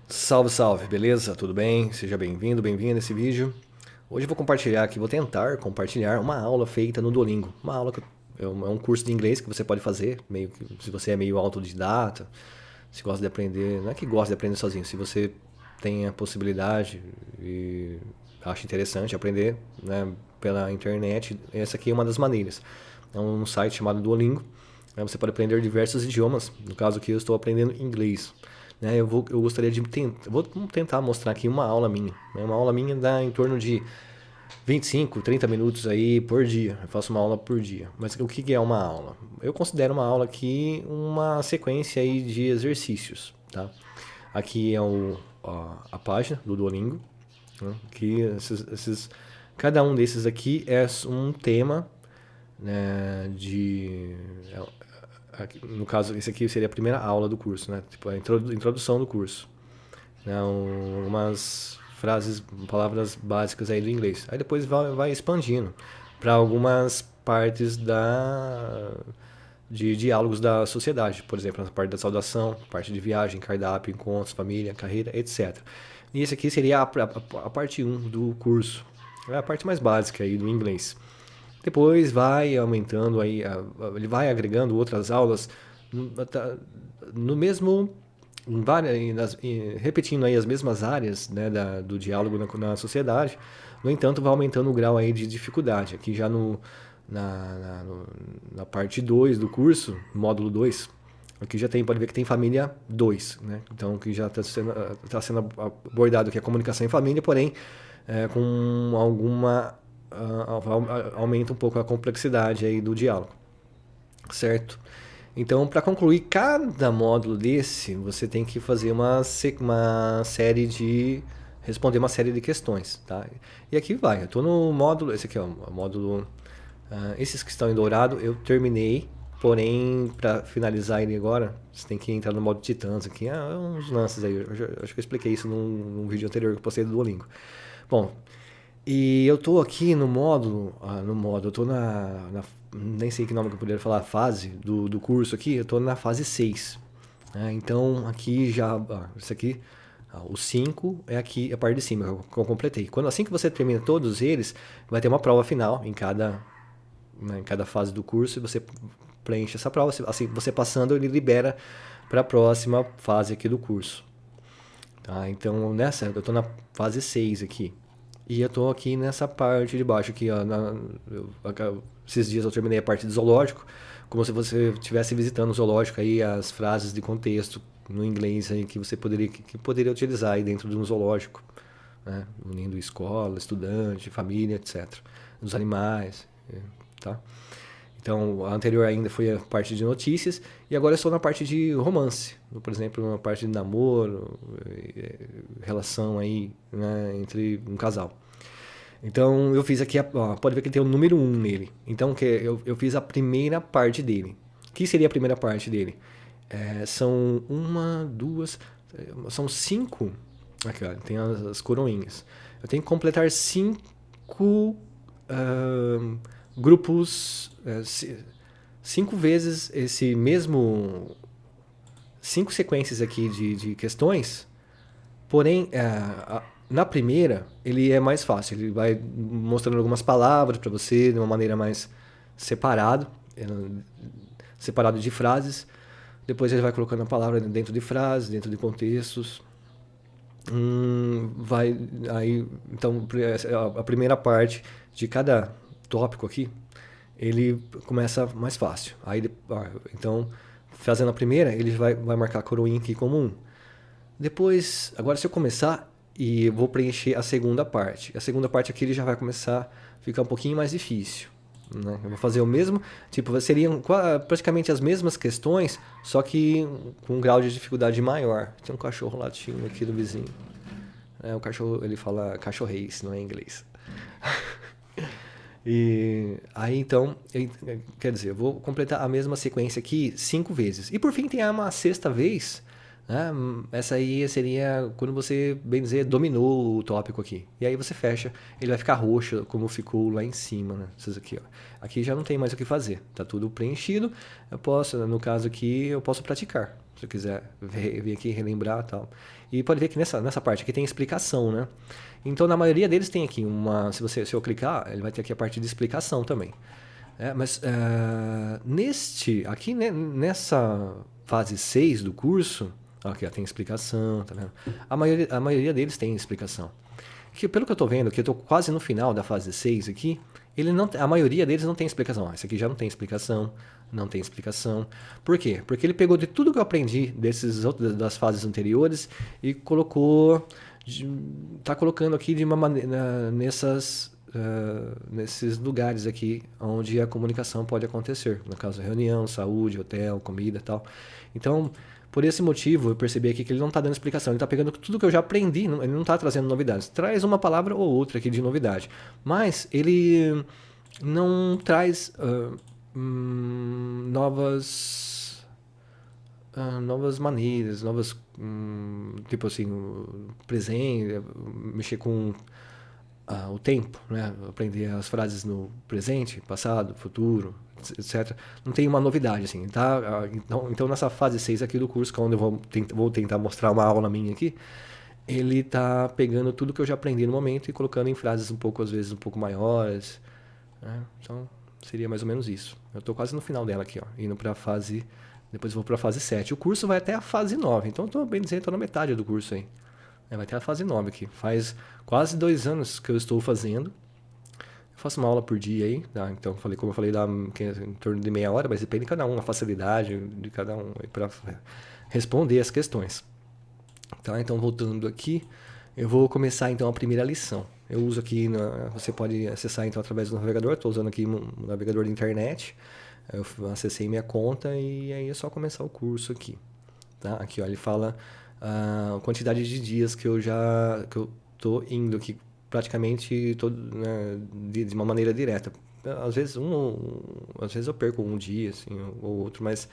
Salve, salve, beleza? Tudo bem? Seja bem-vindo, bem-vinda nesse vídeo. Hoje eu vou compartilhar aqui, vou tentar compartilhar uma aula feita no Duolingo. Uma aula que é um curso de inglês que você pode fazer, meio que, se você é meio autodidata, se gosta de aprender, não é que gosta de aprender sozinho, se você tem a possibilidade e acha interessante aprender, né, pela internet, essa aqui é uma das maneiras. É um site chamado Duolingo, né, você pode aprender diversos idiomas, no caso aqui eu estou aprendendo inglês. Né, eu gostaria de vou tentar mostrar aqui uma aula minha. Né, uma aula minha dá em torno de 25, 30 minutos aí por dia. Eu faço uma aula por dia. Mas o que é uma aula? Eu considero uma aula aqui uma sequência aí de exercícios, tá? Aqui é a página do Duolingo, né? Que cada um desses aqui é um tema, né, no caso, esse aqui seria a primeira aula do curso, né? Tipo, a introdução do curso. Né? Umas frases, palavras básicas aí do inglês. Aí depois vai expandindo para algumas partes de diálogos da sociedade. Por exemplo, a parte da saudação, parte de viagem, cardápio, encontros, família, carreira, etc. E esse aqui seria a parte um do curso. É a parte mais básica aí do inglês. Depois vai aumentando aí, ele vai agregando outras aulas no mesmo, repetindo aí as mesmas áreas, né, do diálogo na sociedade. No entanto, vai aumentando o grau aí de dificuldade. Aqui já na parte 2 do curso, módulo 2, aqui já tem, pode ver que tem família 2, né? Então que já está sendo abordado aqui a comunicação em família, porém com alguma aumenta um pouco a complexidade aí do diálogo, certo? Então, para concluir cada módulo desse, você tem que fazer uma série de responder uma série de questões, tá? E aqui vai. Eu estou no módulo, esse aqui é o módulo, esses que estão em dourado eu terminei, porém para finalizar ele agora, você tem que entrar no modo Titãs aqui, uns lances aí. Acho que eu expliquei isso num vídeo anterior que eu postei do Duolingo. Bom, e eu tô aqui eu tô nem sei que nome que eu poderia falar, fase do curso aqui, eu tô na fase 6. Né? Então aqui já, isso aqui, o 5 é aqui a parte de cima que eu completei. Assim que você termina todos eles, vai ter uma prova final né, em cada fase do curso, e você preenche essa prova, assim você passando, ele libera para a próxima fase aqui do curso. Tá? Então eu tô na fase 6 aqui. E eu tô aqui nessa parte de baixo aqui, ó. Esses dias eu terminei a parte do zoológico, como se você estivesse visitando o zoológico aí, as frases de contexto no inglês aí que poderia utilizar aí dentro de um zoológico, né? Unindo escola, estudante, família, etc. Dos animais, tá? Então, a anterior ainda foi a parte de notícias, e agora eu estou na parte de romance. Por exemplo, na parte de namoro, relação aí, né, entre um casal. Então, eu fiz aqui, pode ver que tem o número um nele. Então, eu fiz a primeira parte dele. O que seria a primeira parte dele? São são 5. Aqui, ó, tem as coroinhas. Eu tenho que completar 5 grupos, 5 vezes esse mesmo, 5 sequências aqui de questões, porém na primeira ele é mais fácil, ele vai mostrando algumas palavras para você de uma maneira mais separado, separado de frases. Depois ele vai colocando a palavra dentro de frases, dentro de contextos. Vai aí, então a primeira parte de cada tópico aqui, ele começa mais fácil. Então, fazendo a primeira, ele vai marcar a coroinha aqui como um. Depois, agora se eu começar e eu vou preencher a segunda parte. A segunda parte aqui ele já vai começar a ficar um pouquinho mais difícil. Né? Eu vou fazer o mesmo, tipo, seriam praticamente as mesmas questões, só que com um grau de dificuldade maior. Tem um cachorro latindo aqui do vizinho. O cachorro, ele fala cachorrês, não é inglês. E aí então, quer dizer, eu vou completar a mesma sequência aqui 5 vezes. E por fim tem uma sexta vez, né? Essa aí seria quando você, bem dizer, dominou o tópico aqui. E aí você fecha, ele vai ficar roxo como ficou lá em cima, né? Essas aqui, ó. Aqui já não tem mais o que fazer, tá tudo preenchido. Eu posso, no caso aqui, eu posso praticar. se eu quiser ver aqui, relembrar e tal. E pode ver que nessa parte aqui tem explicação, né? Então, na maioria deles tem aqui se eu clicar, ele vai ter aqui a parte de explicação também. Mas aqui nessa fase 6 do curso, aqui ó, tem explicação, tá vendo? A maioria deles tem explicação. Que, pelo que eu estou vendo, que eu estou quase no final da fase 6 aqui, a maioria deles não tem explicação. Esse aqui já não tem explicação, não tem explicação. Por quê? Porque ele pegou de tudo que eu aprendi das fases anteriores e está colocando aqui de uma maneira nesses lugares aqui onde a comunicação pode acontecer. No caso, reunião, saúde, hotel, comida e tal. Então, por esse motivo, eu percebi aqui que ele não está dando explicação. Ele está pegando tudo que eu já aprendi, ele não está trazendo novidades. Traz uma palavra ou outra aqui de novidade. Mas ele não traz novas maneiras, tipo assim, presente, mexer com o tempo, né? Aprender as frases no presente, passado, futuro, etc. Não tem uma novidade, assim. Tá? Então, nessa fase 6 aqui do curso, quando eu vou tentar mostrar uma aula minha aqui, ele tá pegando tudo que eu já aprendi no momento e colocando em frases às vezes, um pouco maiores. Né? Então, seria mais ou menos isso. Eu tô quase no final dela aqui, ó, indo pra fase... Depois eu vou pra fase 7. O curso vai até a fase 9, então eu tô bem dizendo, tô na metade do curso aí. Vai ter a fase 9 aqui. Faz quase 2 anos que eu estou fazendo. Eu faço uma aula por dia aí, tá? Então, como eu falei, dá em torno de meia hora, mas depende de cada um, a facilidade de cada um para responder as questões. Tá? Então, voltando aqui, eu vou começar então a primeira lição. Eu uso aqui, você pode acessar então através do navegador, estou usando aqui um navegador de internet. Eu acessei minha conta e aí é só começar o curso aqui. Tá? Aqui, ó, ele fala a quantidade de dias que eu tô indo aqui, praticamente né, de uma maneira direta. Às vezes eu perco um dia assim, ou outro, mas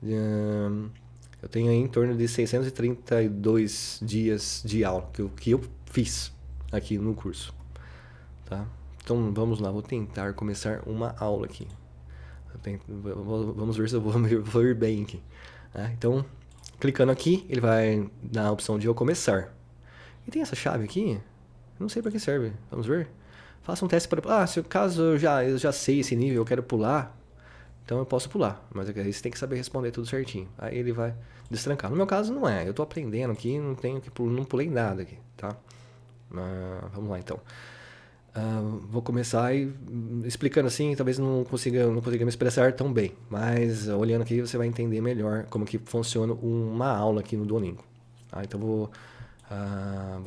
eu tenho aí em torno de 632 dias de aula que eu fiz aqui no curso. Tá? Então vamos lá, vou tentar começar uma aula aqui. Vamos ver se eu vou ir bem aqui. Tá? Então, clicando aqui, ele vai dar a opção de eu começar. E tem essa chave aqui, não sei para que serve. Vamos ver? Faça um teste para... se caso eu já sei esse nível, eu quero pular, então eu posso pular. Mas aí você tem que saber responder tudo certinho. Aí ele vai destrancar. No meu caso não é, eu tô aprendendo aqui, não pulei nada aqui, tá? Vamos lá então. Vou começar explicando assim, talvez não consiga me expressar tão bem, mas olhando aqui você vai entender melhor como que funciona uma aula aqui no Duolingo. Então vou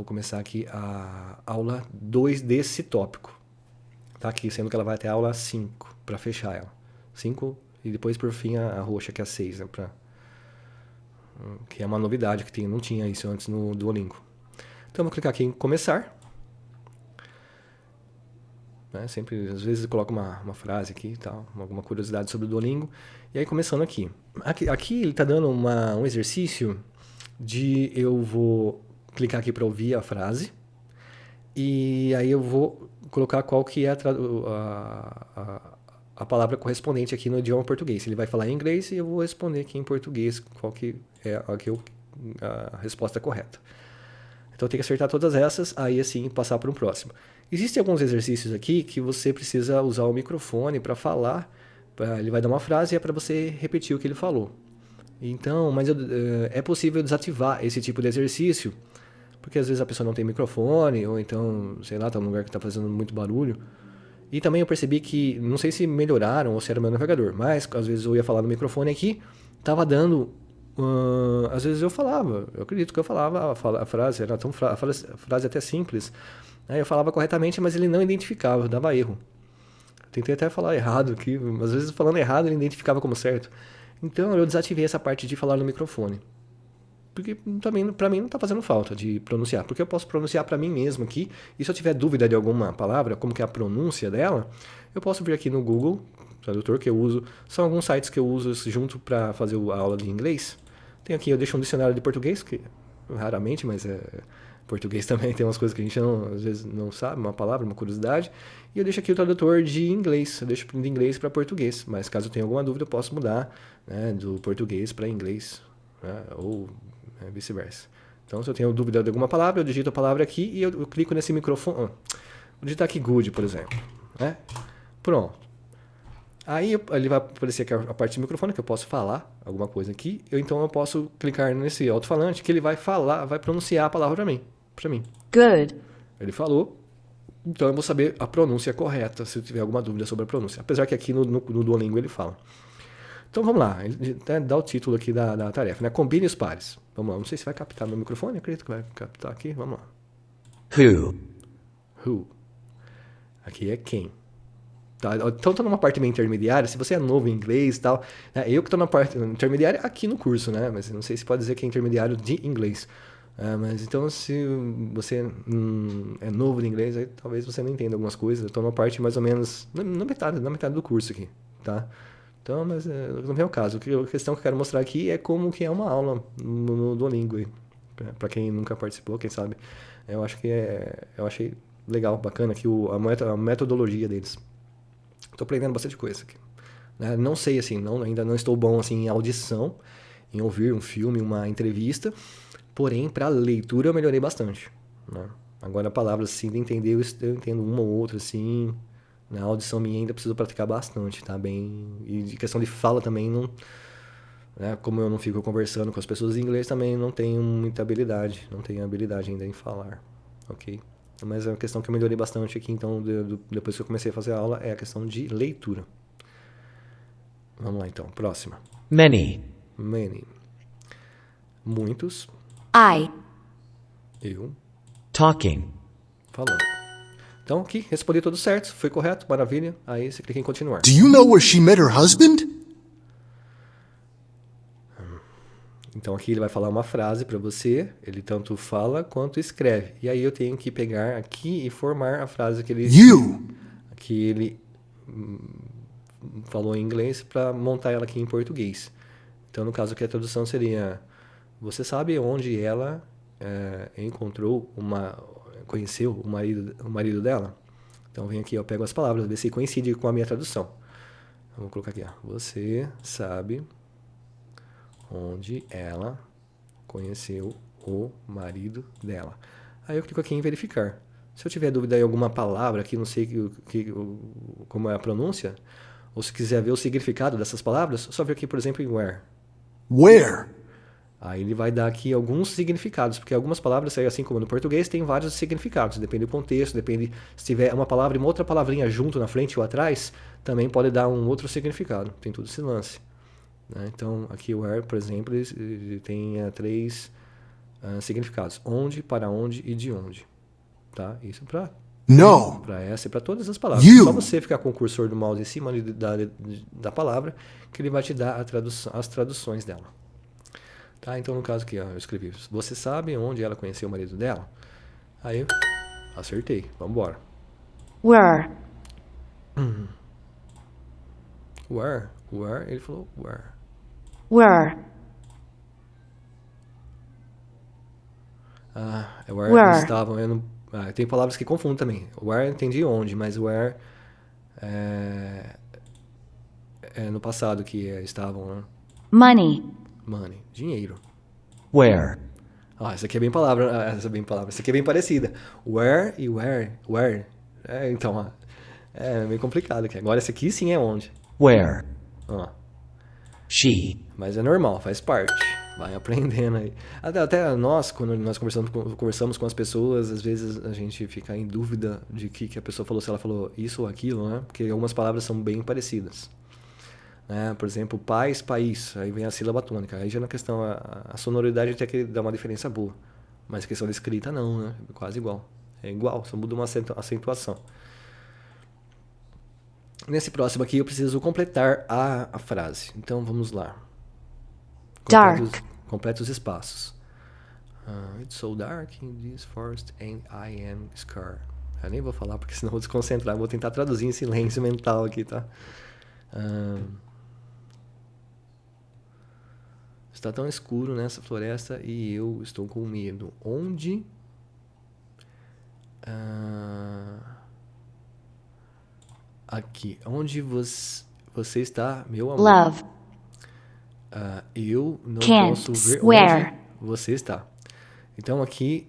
começar aqui a aula 2 desse tópico. Tá aqui, sendo que ela vai até a aula 5, para fechar ela. 5 e depois por fim a roxa, que é a 6, né, que é uma novidade que não tinha isso antes no Duolingo. Então eu vou clicar aqui em começar. Sempre, às vezes eu coloco uma frase aqui e tal, alguma curiosidade sobre o Duolingo. E aí começando aqui. Aqui ele está dando um exercício de eu vou clicar aqui para ouvir a frase. E aí eu vou colocar qual que é a palavra correspondente aqui no idioma português. Ele vai falar em inglês e eu vou responder aqui em português qual que é a resposta correta. Então eu tenho que acertar todas essas, aí assim passar para um próximo. Existem alguns exercícios aqui que você precisa usar o microfone para falar. Ele vai dar uma frase e é para você repetir o que ele falou. Então, mas é possível desativar esse tipo de exercício, porque às vezes a pessoa não tem microfone, ou então, sei lá, está num lugar que está fazendo muito barulho. E também eu percebi que, não sei se melhoraram ou se era meu navegador, mas às vezes eu ia falar no microfone aqui, estava dando... às vezes eu acredito que eu falava a frase, era a frase até simples. Eu falava corretamente, mas ele não identificava, dava erro. Eu tentei até falar errado aqui, às vezes falando errado ele identificava como certo. Então eu desativei essa parte de falar no microfone. Porque também para mim não está fazendo falta de pronunciar, porque eu posso pronunciar para mim mesmo aqui, e se eu tiver dúvida de alguma palavra, como que é a pronúncia dela, eu posso vir aqui no Google Tradutor, que eu uso, são alguns sites que eu uso junto para fazer a aula de inglês. Tem aqui, eu deixo um dicionário de português, que raramente, mas português também tem umas coisas que a gente às vezes não sabe, uma palavra, uma curiosidade. E eu deixo aqui o tradutor de inglês, eu deixo de inglês para português. Mas caso eu tenha alguma dúvida, eu posso mudar, né, do português para inglês. né? Ou vice-versa. Então, se eu tenho dúvida de alguma palavra, eu digito a palavra aqui e eu clico nesse microfone. Vou digitar aqui good, por exemplo. Né? Pronto. Aí ele vai aparecer aqui a parte do microfone, que eu posso falar alguma coisa aqui. Então eu posso clicar nesse alto-falante que ele vai falar, vai pronunciar a palavra para mim. Good. Ele falou, então eu vou saber a pronúncia correta, se eu tiver alguma dúvida sobre a pronúncia. Apesar que aqui no Duolingo ele fala. Então vamos lá, ele dá o título aqui da tarefa, né? Combine os pares. Vamos lá, não sei se vai captar no microfone, acredito que vai captar aqui, vamos lá. Who? Who. Aqui é quem. Tá? Então tô numa parte meio intermediária, se você é novo em inglês e tal, né? Eu que tô na parte intermediária aqui no curso, né? Mas não sei se pode dizer que é intermediário de inglês. Mas então se você é novo em inglês, aí talvez você não entenda algumas coisas. Eu tô numa parte mais ou menos na metade do curso aqui, tá? Então, mas não é o caso. A questão que eu quero mostrar aqui é como que é uma aula no Duolingo. Para quem nunca participou, quem sabe. Eu acho que eu achei legal, bacana aqui a metodologia deles. Estou aprendendo bastante coisa aqui. Né? Não sei, assim, ainda não estou bom assim, em audição, em ouvir um filme, uma entrevista. Porém, para leitura eu melhorei bastante. Né? Agora, palavras assim, de entender, eu entendo uma ou outra, assim. Na audição minha ainda preciso praticar bastante, tá? E de questão de fala também, não, né? Como eu não fico conversando com as pessoas em inglês, também não tenho muita habilidade. Não tenho habilidade ainda em falar, ok? Mas é uma questão que eu melhorei bastante aqui, então, depois que eu comecei a fazer a aula, é a questão de leitura. Vamos lá, então. Próxima. Many. Many. Muitos. I. Eu. Talking. Falando. Então, aqui, respondi tudo certo. Foi correto, maravilha. Aí você clica em continuar. Do you know where she met her husband? Então, aqui ele vai falar uma frase para você. Ele tanto fala quanto escreve. E aí eu tenho que pegar aqui e formar a frase que ele falou em inglês para montar ela aqui em português. Então, no caso aqui, a tradução seria: você sabe onde ela conheceu o marido dela? Então, vem aqui, eu pego as palavras, ver se coincide com a minha tradução. Vou colocar aqui, ó. Você sabe onde ela conheceu o marido dela. Aí eu clico aqui em verificar. Se eu tiver dúvida em alguma palavra que não sei como é a pronúncia, ou se quiser ver o significado dessas palavras, só ver aqui, por exemplo, em where. Where? Aí ele vai dar aqui alguns significados, porque algumas palavras, assim como no português, tem vários significados. Depende do contexto, depende se tiver uma palavra e uma outra palavrinha junto na frente ou atrás, também pode dar um outro significado. Tem tudo esse lance. Né? Então, aqui o where, por exemplo, ele tem 3 significados: onde, para onde e de onde. Tá? Isso para No. essa e para todas as palavras. You. Só você ficar com o cursor do mouse em cima da palavra que ele vai te dar as traduções dela. Tá? Então, no caso aqui, ó, eu escrevi: você sabe onde ela conheceu o marido dela? Aí eu acertei. Vamos embora. Were. Where? Ele falou where. Were. Where Where. estavam. Tem palavras que confundem também. Where eu entendi onde, mas where é no passado que estavam, né? Money. Money, dinheiro. Where? Essa aqui é bem palavra. Essa aqui é bem parecida. Where e where. Então, é meio complicado aqui. Agora esse aqui sim é onde. Where? Ó. She. Mas é normal, faz parte. Vai aprendendo aí. Até nós, quando nós conversamos com as pessoas, às vezes a gente fica em dúvida de que a pessoa falou, se ela falou isso ou aquilo, né? Porque algumas palavras são bem parecidas. Né? Por exemplo, país, aí vem a sílaba tônica. Aí já na questão, a sonoridade tem que dar uma diferença boa. Mas a questão da escrita não, né? Quase igual. É igual, só muda uma acentuação. Nesse próximo aqui eu preciso completar a frase. Então vamos lá. Dark. Completa os espaços. It's so dark in this forest and I am scared. Eu nem vou falar porque senão eu vou desconcentrar. Vou tentar traduzir em silêncio mental aqui, tá? Está tão escuro nessa floresta e eu estou com medo. Onde? Aqui. Onde você está, meu amor? Love. Eu não Can't posso ver swear. onde você está. Então aqui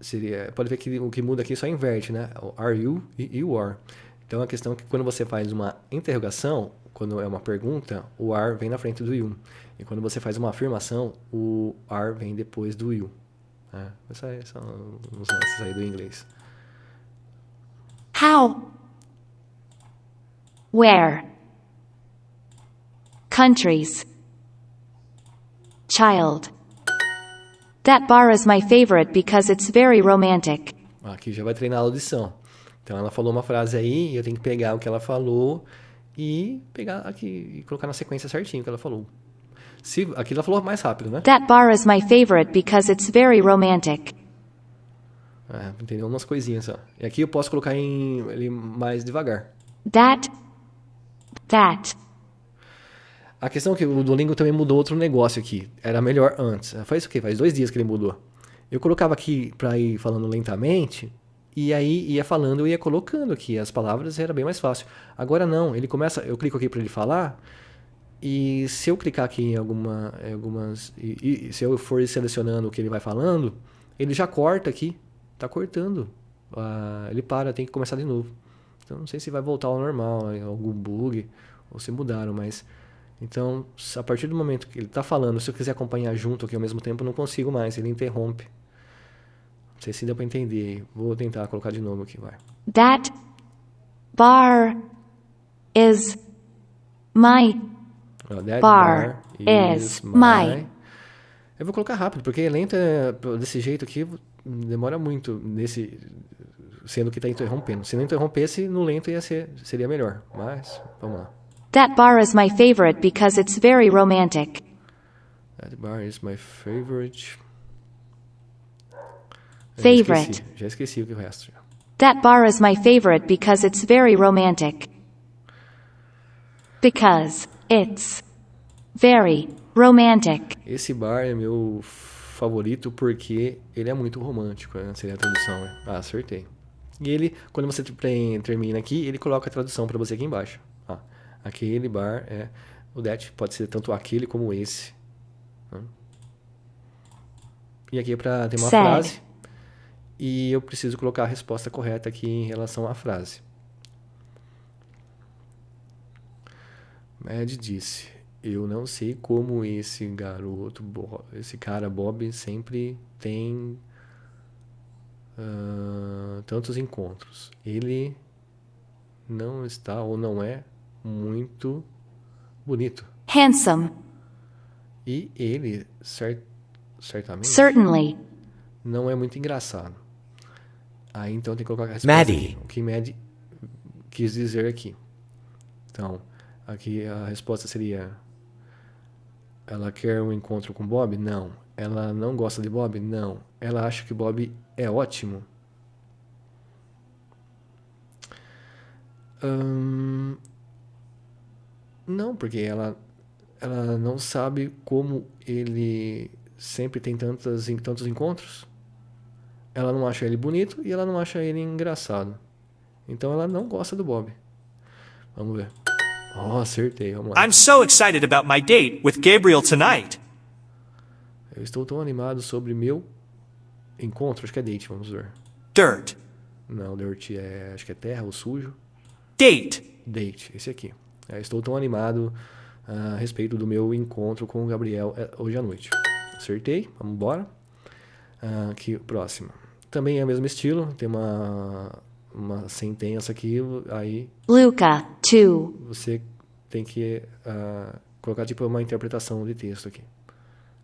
seria. Pode ver que o que muda aqui só inverte, né? O are you e you are. Então a questão é que quando você faz uma interrogação, quando é uma pergunta, o are vem na frente do you. E quando você faz uma afirmação, o are vem depois do you. Essas são os lances aí do inglês. How? Where? Countries. Child. That bar is my favorite because it's very romantic. Aqui já vai treinar a audição. Então ela falou uma frase aí, e eu tenho que pegar o que ela falou e pegar aqui e colocar na sequência certinho o que ela falou. Se, aqui ela falou mais rápido, né? That bar is my favorite because it's very romantic. Entendeu? Umas coisinhas só. E aqui eu posso colocar ele mais devagar. That. A questão é que o Duolingo também mudou outro negócio aqui. Era melhor antes. Faz o quê? Faz 2 dias que ele mudou. Eu colocava aqui para ir falando lentamente, e aí ia falando, eu ia colocando aqui as palavras, era bem mais fácil. Agora não, ele começa, eu clico aqui para ele falar, e se eu clicar aqui em algumas, e se eu for selecionando o que ele vai falando, ele já corta aqui, tá cortando. Ele para, tem que começar de novo. Então não sei se vai voltar ao normal, algum bug, ou se mudaram, mas... Então, a partir do momento que ele está falando, se eu quiser acompanhar junto aqui ao mesmo tempo, não consigo mais, ele interrompe. Não sei se deu para entender. Vou tentar colocar de novo aqui, vai. That bar is my That bar is my. Eu vou colocar rápido, porque lento desse jeito aqui demora muito, sendo que está interrompendo. Se não interrompesse, no lento seria melhor. Mas, vamos lá. That bar is my favorite because it's very romantic. That bar is my favorite. Favorite. Já esqueci o que o resto. That bar is my favorite because it's very romantic. Because it's very romantic. Esse bar é meu favorito porque ele é muito romântico, né? Seria a tradução, né? Acertei. E ele, quando você termina aqui, ele coloca a tradução para você aqui embaixo. Aquele bar é... O that pode ser tanto aquele como esse. E aqui é para ter uma frase. E eu preciso colocar a resposta correta aqui em relação à frase. Mad disse: eu não sei como esse cara Bob sempre tem tantos encontros. Ele não está ou não é muito bonito. Handsome. E ele, certamente, Certainly. não é muito engraçado. Aí então tem que colocar a resposta Maddie. aqui, o que Maddie quis dizer aqui. Então, aqui a resposta seria: ela quer um encontro com Bob? Não. Ela não gosta de Bob? Não. Ela acha que Bob é ótimo? Não, porque ela não sabe como ele sempre tem tantos encontros. Ela não acha ele bonito e ela não acha ele engraçado. Então ela não gosta do Bob. Vamos ver. Acertei, vamos lá. I'm so excited about my date with Gabriel tonight. Eu estou tão animado sobre meu encontro. Acho que é date, vamos ver. Dirt. Não, dirt acho que é terra ou sujo. Date. Date, esse aqui. Estou tão animado a respeito do meu encontro com o Gabriel hoje à noite. Acertei, vamos embora. Aqui, próximo. Também é o mesmo estilo, tem uma sentença aqui, aí Luca, 2. você tem que colocar tipo uma interpretação de texto aqui.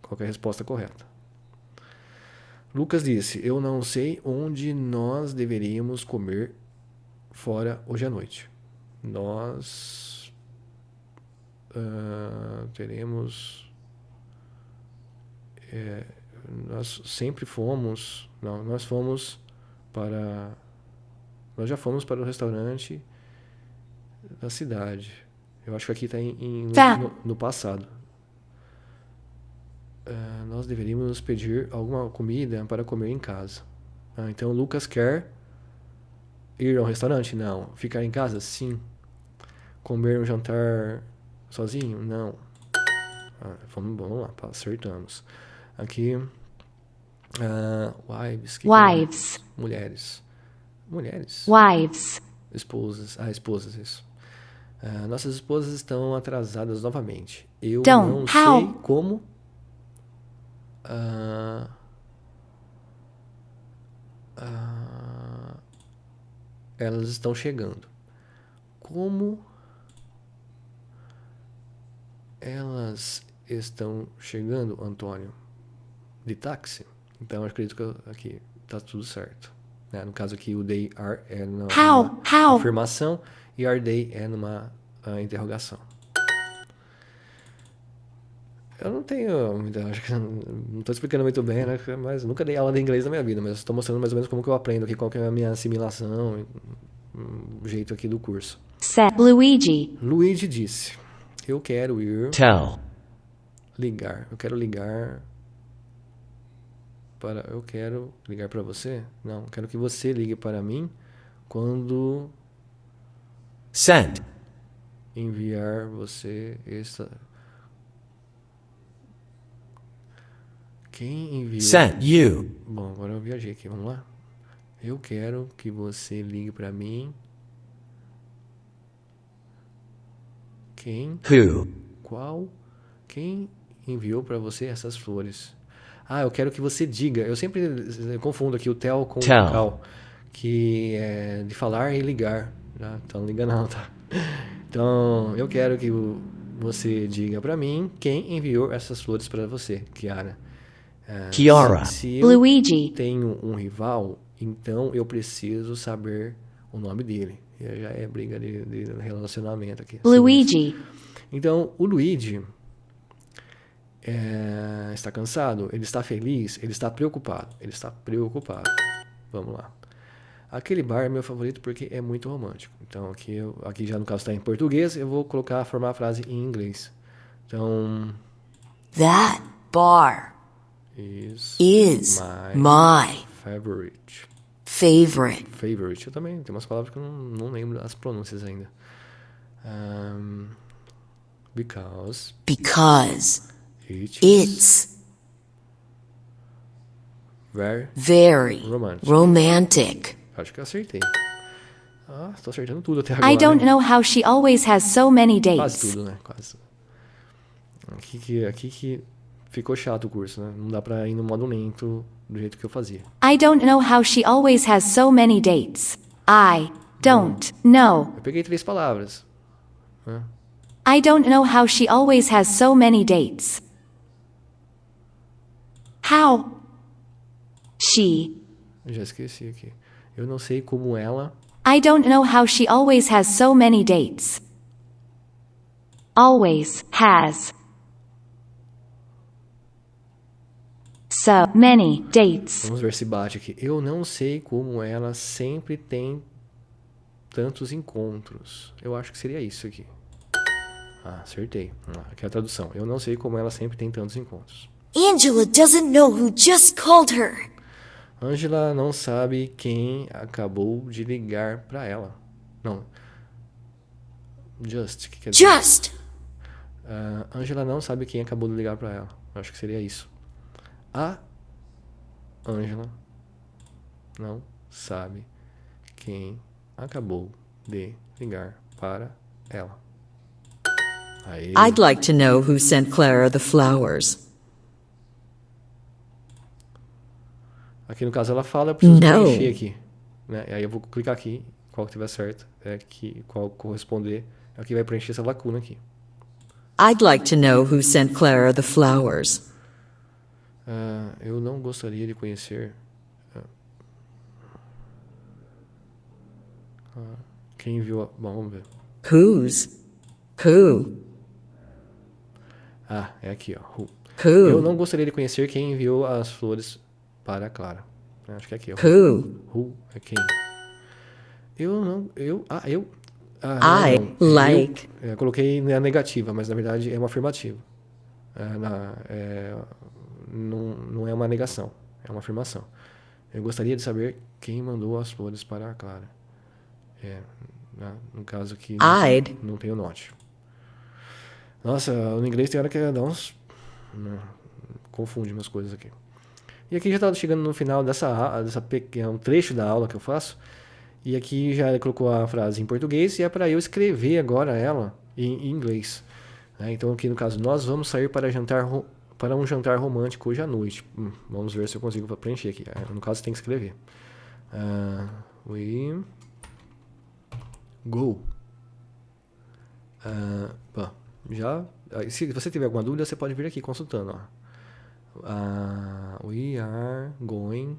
Qual é a resposta correta? Lucas disse: eu não sei onde nós deveríamos comer fora hoje à noite. Nós teremos... nós sempre fomos... Não, nós fomos para... Nós já fomos para o restaurante da cidade. Eu acho que aqui está no passado. Nós deveríamos pedir alguma comida para comer em casa. Então, Lucas quer ir ao restaurante? Não. Ficar em casa? Sim. Comer um jantar sozinho? Não. Vamos lá, acertamos. Aqui, wives. Wives. Mulheres. Mulheres. Wives. Esposas. Esposas, isso. Nossas esposas estão atrasadas novamente. Eu Don't. não How? sei como. Elas estão chegando. Como elas estão chegando, Antônio? De táxi? Então, eu acredito que aqui tá tudo certo. Né? No caso aqui, o they are é numa How? afirmação e are they é numa interrogação. Eu não tenho muita, acho que não estou explicando muito bem, né? Mas nunca dei aula de inglês na minha vida, mas estou mostrando mais ou menos como que eu aprendo aqui, qual que é a minha assimilação, o jeito aqui do curso. Said Luigi. Luigi disse: eu quero ir Tell. ligar. Eu quero ligar para. Eu quero ligar para você? Não, quero que você ligue para mim quando Send. enviar você essa. Quem enviou? Send you. Bom, agora eu viajei aqui, vamos lá. Eu quero que você ligue para mim. Quem? Who? Qual? Quem enviou para você essas flores? Eu quero que você diga. Eu sempre confundo aqui o tell com o Tell. call, que é de falar e ligar. Então não liga não, tá? Então eu quero que você diga para mim quem enviou essas flores para você, Kiara. Kiara. Se eu Luigi. tenho um rival, então eu preciso saber o nome dele. E aí já é briga de relacionamento aqui. Luigi. Então, o Luigi está cansado, ele está feliz, ele está preocupado. Ele está preocupado. Vamos lá. Aquele bar é meu favorito porque é muito romântico. Então, aqui já no caso está em português, eu vou formar a frase em inglês. Então, That bar is is my my favorite. favorite Favorite. Eu também tem umas palavras que eu não lembro as pronúncias ainda. Because because it's it's very. very Romantic. romantic. Acho que eu acertei. Tô acertando tudo até agora. I don't né? know how she always has so many Quase dates. tudo, né? Quase tudo. Aqui que ficou chato o curso, né? Não dá pra ir no modo lento do jeito que eu fazia. I don't know how she always has so many dates. I don't know. Eu peguei 3 palavras. Né? I don't know how she always has so many dates. How? She. Eu já esqueci aqui. Eu não sei como ela. I don't know how she always has so many dates. Always has so many dates. Vamos ver se bate aqui. Eu não sei como ela sempre tem tantos encontros. Eu acho que seria isso aqui. Acertei. Aqui é a tradução. Eu não sei como ela sempre tem tantos encontros. Angela doesn't know who just called her. Angela não sabe quem acabou de ligar pra ela. Não. Just. Que quer dizer? Just Angela não sabe quem acabou de ligar pra ela. Eu acho que seria isso. A Angela não sabe quem acabou de ligar para ela. Aí. I'd like to know who sent Clara the flowers. Aqui no caso ela fala, eu preciso Não. preencher aqui. Né? E aí eu vou clicar aqui, qual que tiver certo, qual corresponder, é o que vai preencher essa lacuna aqui. I'd like to know who sent Clara the flowers. Eu não gostaria de conhecer quem enviou a... Bom, vamos ver. Whose? Who? É aqui, ó. Who. Who? Eu não gostaria de conhecer quem enviou as flores para a Clara. Acho que é aqui, ó. Who? Who é quem? Eu não... Eu... I não. like. Eu coloquei na negativa, mas na verdade é uma afirmativa. Não é uma negação, é uma afirmação. Eu gostaria de saber quem mandou as flores para a Clara. No caso aqui I'd. não tem o note. Nossa, no inglês tem hora que dá uns... confunde umas coisas aqui. E aqui já tá chegando no final dessa pequena, um trecho da aula que eu faço. E aqui já ele colocou a frase em português e é para eu escrever agora ela em inglês. Então aqui no caso, nós vamos sair para um jantar romântico hoje à noite. Vamos ver se eu consigo preencher aqui. No caso tem que escrever. We go. Se você tiver alguma dúvida, você pode vir aqui consultando. We are going.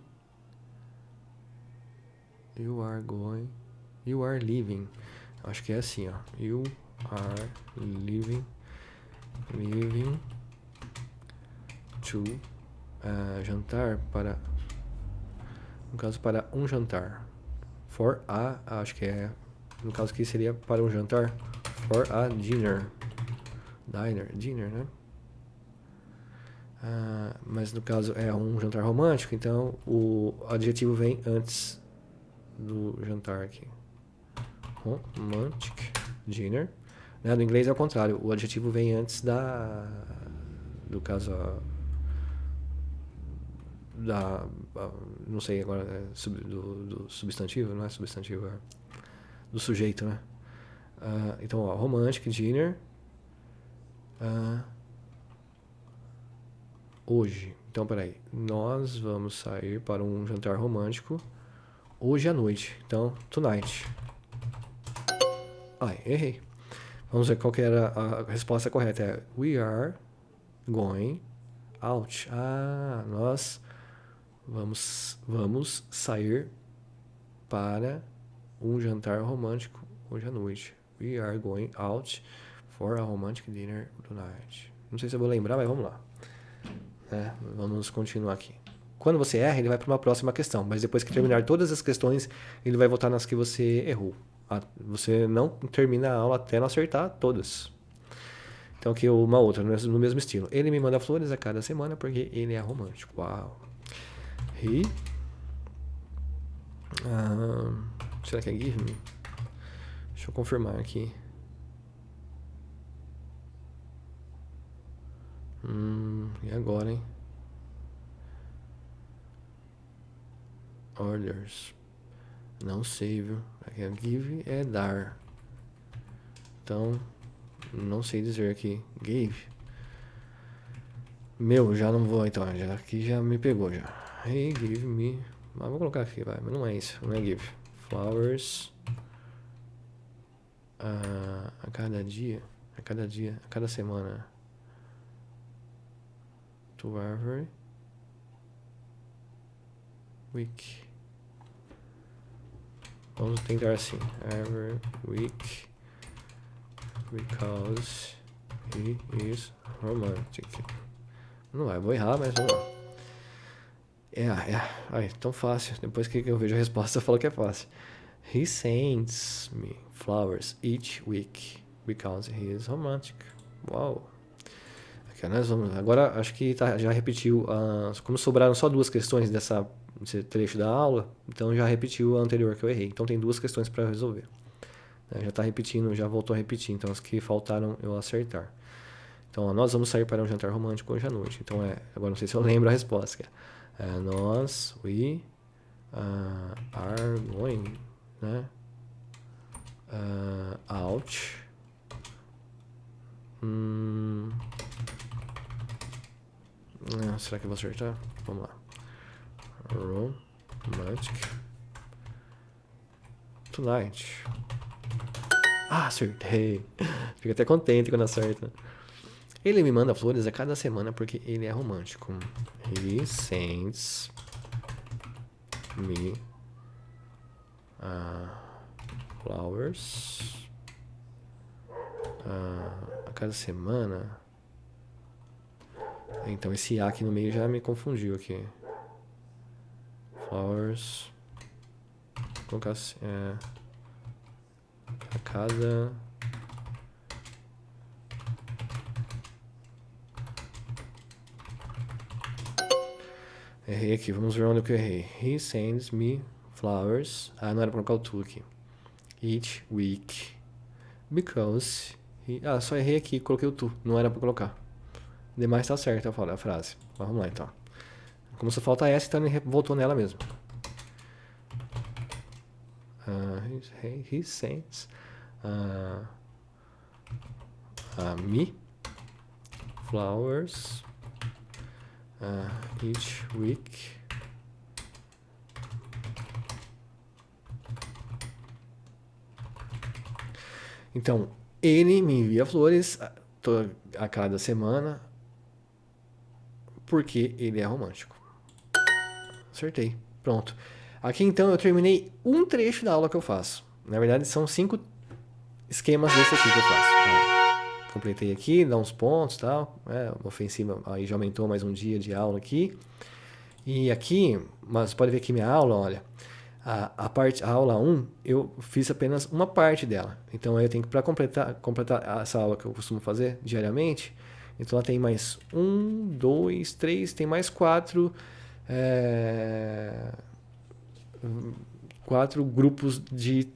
You are going. You are leaving. Acho que é assim, ó. You are leaving to jantar para. No caso, para um jantar. Acho que é. No caso aqui seria para um jantar. For a dinner. Dinner, né? Mas no caso é um jantar romântico, então o adjetivo vem antes do jantar aqui. Romantic dinner. No inglês é o contrário, o adjetivo vem antes do caso não sei agora, do substantivo, não é substantivo, é do sujeito, né? Então, romantic dinner. Hoje. Então, peraí. Nós vamos sair para um jantar romântico hoje à noite. Então, tonight. Errei. Vamos ver qual que era a resposta correta. É we are going out. Nós vamos sair para um jantar romântico hoje à noite. We are going out for a romantic dinner tonight. Não sei se eu vou lembrar, mas vamos lá. Vamos continuar aqui. Quando você erra, ele vai para uma próxima questão, mas depois que terminar todas as questões, ele vai voltar nas que você errou. Você não termina a aula até não acertar todas. Então aqui uma outra, no mesmo estilo. Ele me manda flores a cada semana porque ele é romântico. Uau. Será que é give me? Deixa eu confirmar aqui. E agora, hein? Orders. Não sei, viu? Aqui é give é dar. Então, não sei dizer aqui. Gave. Já não vou então. Aqui já me pegou já. Hey, give me. Mas vou colocar aqui, vai. Mas não é isso. Não é give. Flowers. A cada dia. A cada semana. To every week. Vamos tentar assim. Every week. Because he is romantic. Não vai, vou errar, mas vamos lá. Tão fácil. Depois que eu vejo a resposta, eu falo que é fácil. He sends me flowers each week because he is romantic. Uau. Aqui, nós vamos. Agora acho que já repetiu. Como sobraram só 2 questões desse trecho da aula, então já repetiu a anterior que eu errei. Então tem 2 questões para resolver. Já está repetindo, já voltou a repetir. Então as que faltaram eu acertar. Então nós vamos sair para um jantar romântico hoje à noite. Então agora não sei se eu lembro a resposta. We are going, né? Out. Será que eu vou acertar? Vamos lá. Romantic. Tonight. Acertei. Fico até contente quando acerta. Ele me manda flores a cada semana porque ele é romântico. He sends me flowers a cada semana. Então esse A aqui no meio já me confundiu aqui. Flowers. Vou colocar assim, a cada... Errei aqui, vamos ver onde que eu errei. He sends me flowers. Não era pra colocar o to aqui. Each week. Because Só errei aqui, coloquei o tu. Não era pra colocar. Demais tá certo a frase. Vamos lá, então. Como só falta essa, então ele voltou nela mesmo. He sends me flowers each week. Então, ele me envia flores a cada semana porque ele é romântico. Acertei. Pronto. Aqui então eu terminei um trecho da aula que eu faço. Na verdade são 5 esquemas desse aqui que eu faço. Completei aqui, dá uns pontos e tal. Ofensiva, aí já aumentou mais um dia de aula aqui. E aqui, mas pode ver que minha aula, olha, a aula 1, eu fiz apenas uma parte dela. Então eu tenho que, para completar essa aula que eu costumo fazer diariamente, então ela tem mais 1, 2, 3, tem mais 4 grupos de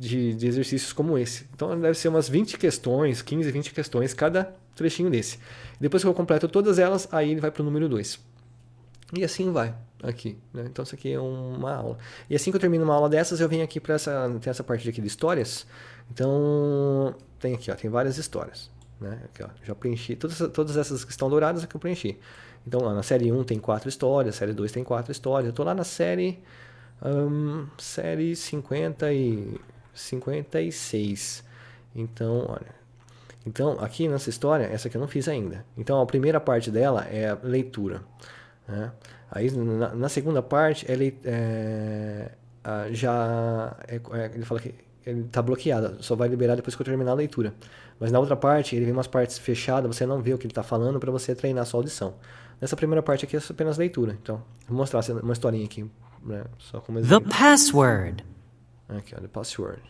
exercícios como esse. Então deve ser umas 20 questões, 15, 20 questões, cada trechinho desse. Depois que eu completo todas elas, aí ele vai para o número 2. E assim vai aqui, né? Então isso aqui é uma aula. E assim que eu termino uma aula dessas, eu venho aqui para essa parte aqui de histórias. Então tem aqui, ó, tem várias histórias, né? Aqui, ó, já preenchi todas essas que estão douradas aqui eu preenchi. Então lá na série 1 tem 4 histórias, série 2 tem 4 histórias. Eu tô lá na série 56. Então, olha. Então, aqui nessa história, essa aqui eu não fiz ainda. Então, a primeira parte dela é a leitura, né? Aí, na segunda parte, ele fala que ele está bloqueado, só vai liberar depois que eu terminar a leitura. Mas na outra parte, ele vem umas partes fechadas, você não vê o que ele está falando para você treinar a sua audição. Nessa primeira parte aqui é apenas leitura. Então, vou mostrar uma historinha aqui, né? Só como The exemplo. password. Aqui, ó, the password,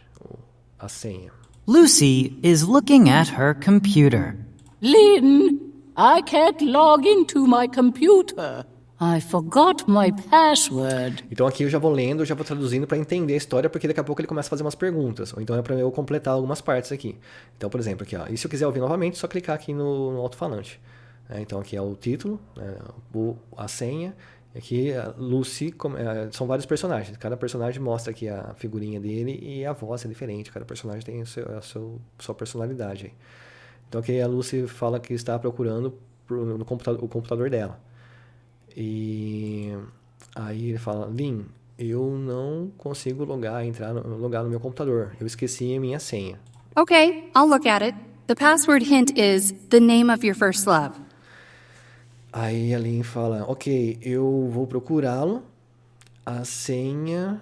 a senha. Lucy is looking at her computer. Lynn, I can't log into my computer. I forgot my password. Então aqui eu já vou lendo, já vou traduzindo para entender a história, porque daqui a pouco ele começa a fazer umas perguntas, ou então é para eu completar algumas partes aqui. Então, por exemplo, aqui, ó, e se eu quiser ouvir novamente, é só clicar aqui no alto-falante. Então aqui é o título, a senha, e aqui a Lucy, são vários personagens, cada personagem mostra aqui a figurinha dele e a voz é diferente, cada personagem tem a sua personalidade. Então aqui a Lucy fala que está procurando o computador dela. E aí ele fala, Lynn, eu não consigo logar no meu computador. Eu esqueci a minha senha. Okay, I'll look at it. The password hint is the name of your first love. Aí a Lynn fala, ok, eu vou procurá-lo. A senha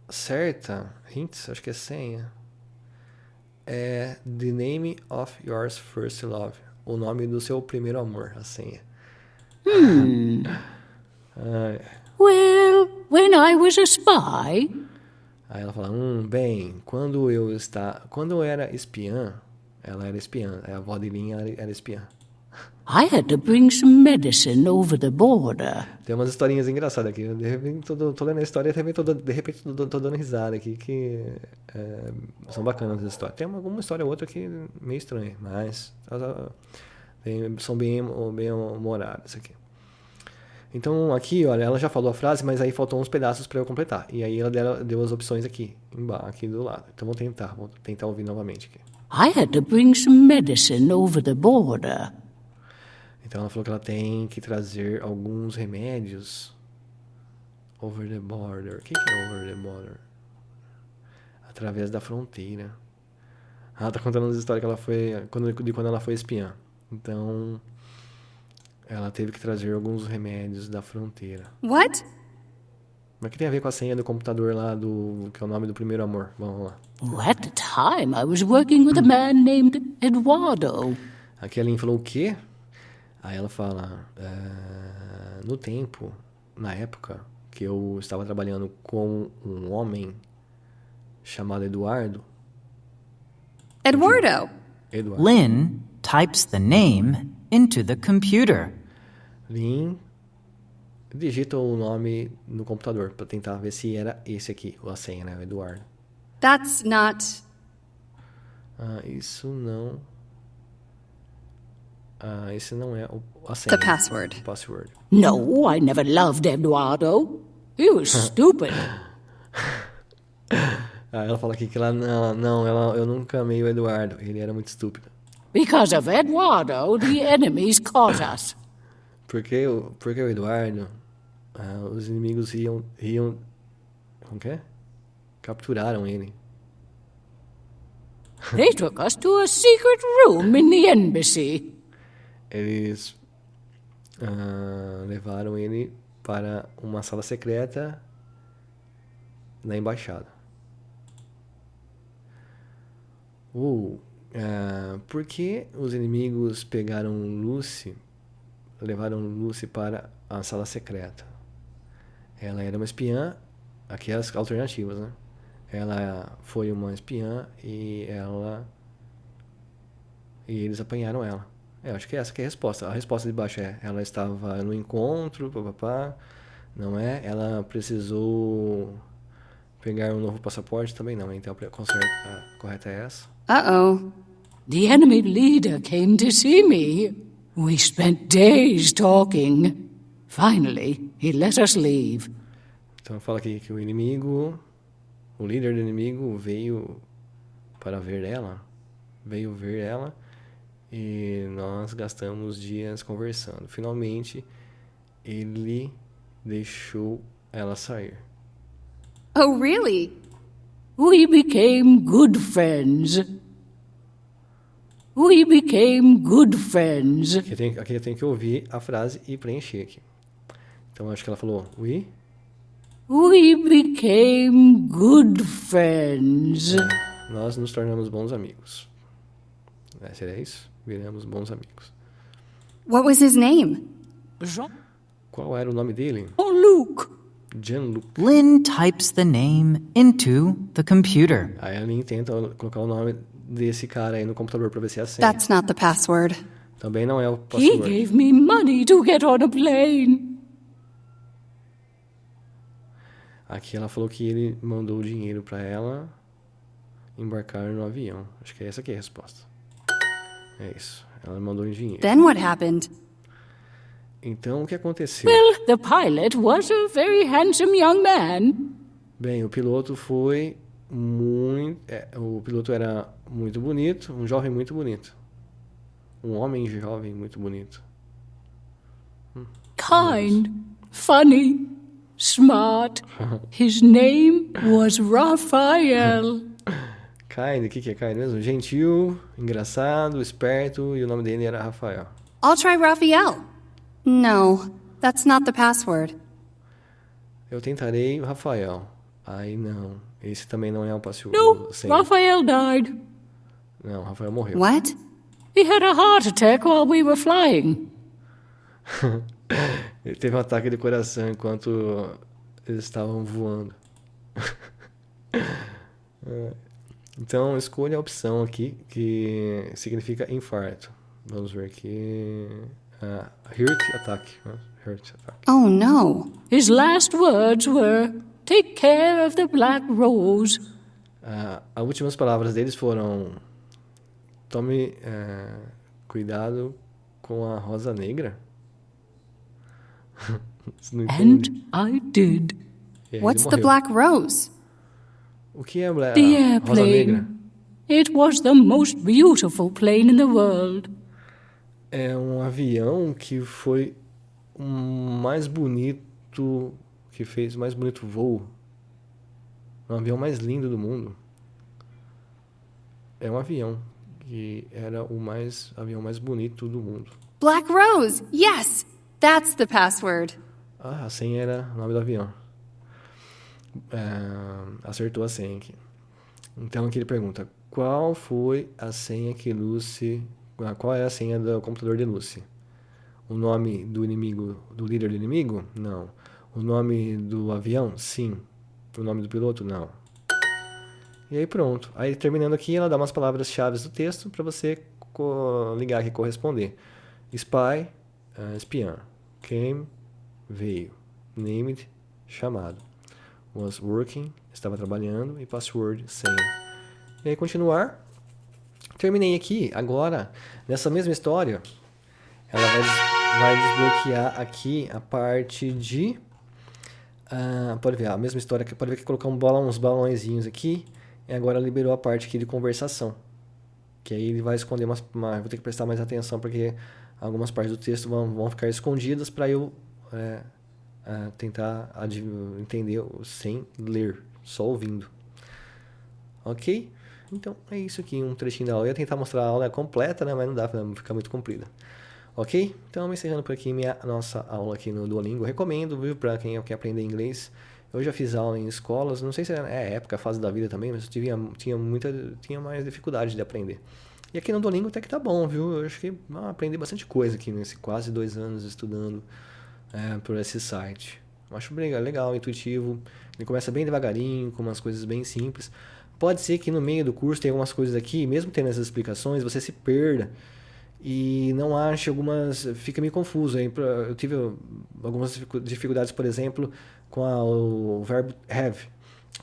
certa, hints, acho que é senha, é the name of your first love. O nome do seu primeiro amor, a senha. Well, when I was a spy. Aí ela fala, bem, quando eu era espiã, ela era espiã, a avó de Lynn era espiã. I had to bring some medicine over the border. Tem umas historinhas engraçadas aqui. De repente, tô lendo a história e de repente tô dando risada aqui, que são bacanas as histórias. Tem alguma história ou outra que meio estranha, mas são bem humoradas aqui. Então, aqui, olha, ela já falou a frase, mas aí faltou uns pedaços para eu completar. E aí ela deu as opções aqui, embaixo, aqui do lado. Então, vou tentar ouvir novamente aqui. I had to bring some medicine over the border. Então, ela falou que ela tem que trazer alguns remédios over the border. O que é over the border? Através da fronteira. Ela tá contando as histórias que ela foi quando ela foi espiã. Então, ela teve que trazer alguns remédios da fronteira. What? Mas o que tem a ver com a senha do computador lá, que é o nome do primeiro amor? Vamos lá. At the time, I was working with a man named Eduardo. Aqui a Lynn falou o quê? Aí ela fala, na época que eu estava trabalhando com um homem chamado Eduardo. Eduardo. Lynn types the name into the computer. Lynn digita o nome no computador para tentar ver se era esse aqui, a senha, né? O Eduardo. That's not... Isso não esse não é a senha. The password. O password. No, I never loved Eduardo. He was stupid. Ela fala aqui que eu nunca amei o Eduardo. Ele era muito estúpido. Because of Eduardo, the enemies caught us. Porque o Eduardo, os inimigos iam... Como que é? Capturaram ele. They took us to a secret room in the embassy. Eles levaram ele para uma sala secreta na embaixada. Por que os inimigos levaram Lucy para a sala secreta? Ela era uma espiã, aqui as alternativas, né? Ela foi uma espiã e eles apanharam ela. Acho que essa que é a resposta. A resposta de baixo é: ela estava no encontro, papapá. Não é? Ela precisou pegar um novo passaporte, também não. Então a correta é essa. Uh-oh. The enemy leader came to see me. We spent days talking. Finally, he let us leave. Então fala aqui que o líder do inimigo veio ver ela e nós gastamos dias conversando. Finalmente, ele deixou ela sair. Oh, really? We became good friends. We became good friends. Aqui eu tenho que ouvir a frase e preencher aqui. Então acho que ela falou we became good friends. Nós nos tornamos bons amigos. Seria isso? Viramos bons amigos. What was his name? Qual era o nome dele? Jean-Luc. Jean-Luc. Lynn types the name into the computer. Aí a Lynn tenta colocar o nome desse cara aí no computador para ver se é a senha. That's not the password. Também não é o He password. gave me money to get on a plane. Aqui ela falou que ele mandou o dinheiro para ela embarcar no avião. Acho que essa aqui é a resposta. É isso. Ela mandou o dinheiro. Then what happened? Então, o que aconteceu? Well, the pilot was a very handsome young man. Bem, o piloto foi muito... o piloto era muito bonito, um jovem muito bonito. Um homem jovem muito bonito. Kind, funny, smart. His name was Raphael. Kind, o que é kind mesmo? Gentil, engraçado, esperto, e o nome dele era Rafael. I'll try Raphael. No, that's not the password. Eu tentarei o Rafael. Aí não. Esse também não é o password. No, Raphael died. Não, Rafael morreu. What? He had a heart attack while we were flying. Ele teve um ataque de coração enquanto eles estavam voando. Então, escolha a opção aqui que significa infarto. Vamos ver aqui. Heart attack. Oh, no. His last words were, "Take care of the black rose." As últimas palavras deles foram: tome cuidado com a rosa negra. And I did. What's the black rose? O que é a The rosa negra? airplane. It was the most beautiful plane in the world. É um avião que foi o mais bonito, que fez o mais bonito voo. Um avião mais lindo do mundo. É um avião que era o avião mais bonito do mundo. Black Rose. Yes, that's the password. A senha era o nome do avião. Acertou a senha aqui. Então aqui ele pergunta: qual foi a senha que Lucy... Qual é a senha do computador de Lucy? O nome do inimigo, do líder do inimigo? Não. O nome do avião? Sim. O nome do piloto? Não. E aí pronto. Aí terminando aqui, ela dá umas palavras-chave do texto para você ligar aqui e corresponder. Spy, espiã. Came, veio. Named, chamado. Was working, estava trabalhando. E password, senha. E aí continuar. Terminei aqui. Agora, nessa mesma história, ela vai desbloquear aqui a parte de... pode ver, a mesma história aqui, pode ver que colocar uns balãozinhos aqui, e agora liberou a parte aqui de conversação. Que aí ele vai esconder vou ter que prestar mais atenção, porque algumas partes do texto vão ficar escondidas para eu tentar entender sem ler, só ouvindo. Ok? Então é isso aqui, um trechinho da aula. Eu ia tentar mostrar a aula completa, né? Mas não dá para ficar muito comprida. Ok? Então, encerrando por aqui nossa aula aqui no Duolingo. Recomendo, viu, para quem quer aprender inglês. Eu já fiz aula em escolas, não sei se é época, fase da vida também, mas eu tinha mais dificuldade de aprender. E aqui no Duolingo até que tá bom, viu? Eu acho que aprendi bastante coisa aqui nesse quase 2 anos estudando por esse site. Eu acho legal, intuitivo. Ele começa bem devagarinho, com umas coisas bem simples. Pode ser que no meio do curso tenha algumas coisas aqui, mesmo tendo essas explicações, você se perda e não ache fica meio confuso. Eu tive algumas dificuldades, por exemplo, com o verbo have,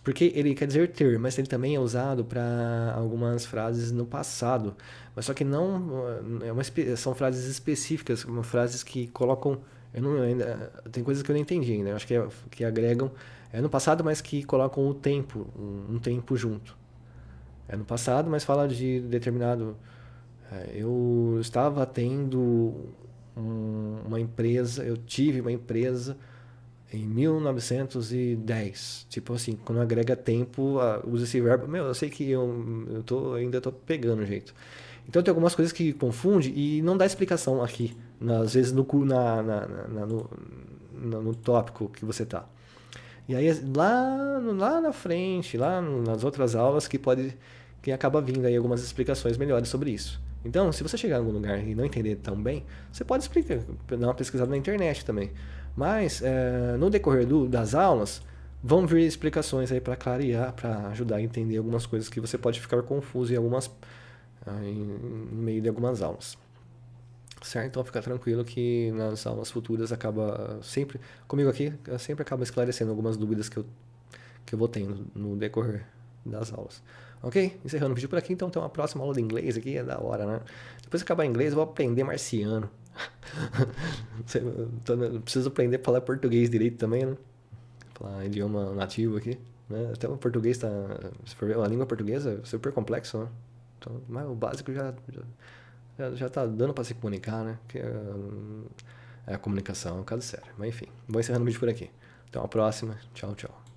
porque ele quer dizer ter, mas ele também é usado para algumas frases no passado, mas só que não são frases específicas, frases que colocam, tem coisas que eu não entendi ainda, eu acho que agregam no passado, mas que colocam o tempo, um tempo junto. É no passado, mas fala de determinado... eu estava tendo uma empresa, eu tive uma empresa em 1910. Tipo assim, quando agrega tempo, usa esse verbo. Eu sei que ainda tô pegando o jeito. Então tem algumas coisas que confunde e não dá explicação aqui, às vezes no tópico que você tá. E aí lá na frente, nas outras aulas, que acaba vindo aí algumas explicações melhores sobre isso. Então, se você chegar em algum lugar e não entender tão bem, você pode explicar, dar uma pesquisada na internet também. Mas, no decorrer das aulas, vão vir explicações aí para clarear, para ajudar a entender algumas coisas que você pode ficar confuso no meio de algumas aulas. Certo? Então, fica tranquilo que nas aulas futuras comigo aqui, sempre acaba esclarecendo algumas dúvidas que eu vou tendo no decorrer das aulas. Ok? Encerrando o vídeo por aqui, então tem uma próxima aula de inglês aqui, é da hora, né? Depois que acabar inglês, eu vou aprender marciano. Preciso aprender a falar português direito também, né? Falar idioma nativo aqui, né? Até o português se for ver, a língua portuguesa é super complexo, né? Então, mas o básico já tá dando para se comunicar, né? Que a comunicação é um caso sério. Mas enfim, vou encerrando o vídeo por aqui. Até uma próxima. Tchau, tchau.